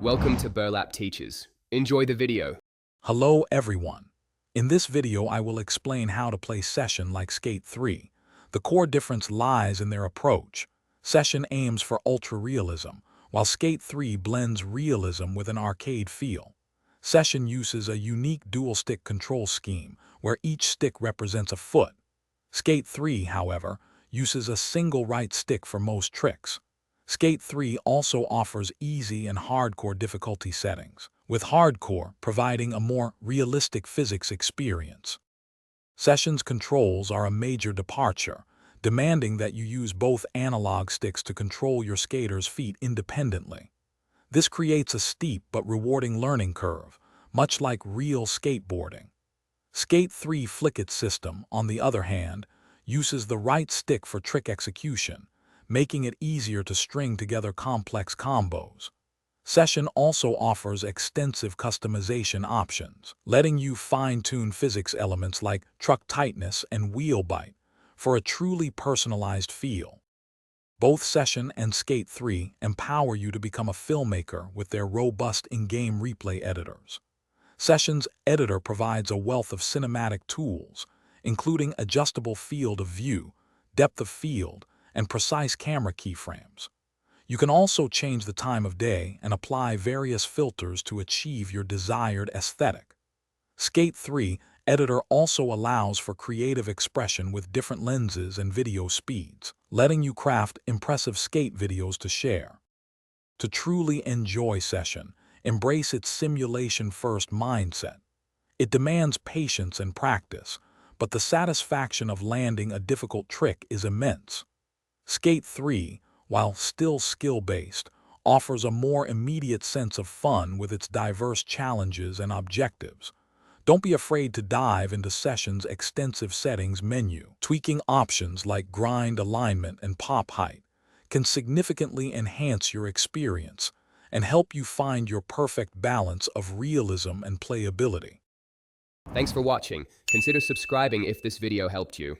Welcome to Burlap Teachers. Enjoy the video. Hello everyone. In this video I will explain how to play Session like Skate 3. The core difference lies in their approach. Session aims for ultra-realism, while Skate 3 blends realism with an arcade feel. Session uses a unique dual-stick control scheme, where each stick represents a foot. Skate 3, however, uses a single right stick for most tricks. Skate 3 also offers easy and hardcore difficulty settings, with hardcore providing a more realistic physics experience. Session's controls are a major departure, demanding that you use both analog sticks to control your skater's feet independently. This creates a steep but rewarding learning curve, much like real skateboarding. Skate 3 Flick-It system, on the other hand, uses the right stick for trick execution, making it easier to string together complex combos. Session also offers extensive customization options, letting you fine-tune physics elements like truck tightness and wheel bite for a truly personalized feel. Both Session and Skate 3 empower you to become a filmmaker with their robust in-game replay editors. Session's editor provides a wealth of cinematic tools, including adjustable field of view, depth of field, and precise camera keyframes. You can also change the time of day and apply various filters to achieve your desired aesthetic. Skate 3 Editor also allows for creative expression with different lenses and video speeds, letting you craft impressive skate videos to share. To truly enjoy Session, embrace its simulation-first mindset. It demands patience and practice, but the satisfaction of landing a difficult trick is immense. Skate 3, while still skill-based, offers a more immediate sense of fun with its diverse challenges and objectives. Don't be afraid to dive into Session's extensive settings menu. Tweaking options like grind alignment and pop height can significantly enhance your experience and help you find your perfect balance of realism and playability. Thanks for watching. Consider subscribing if this video helped you.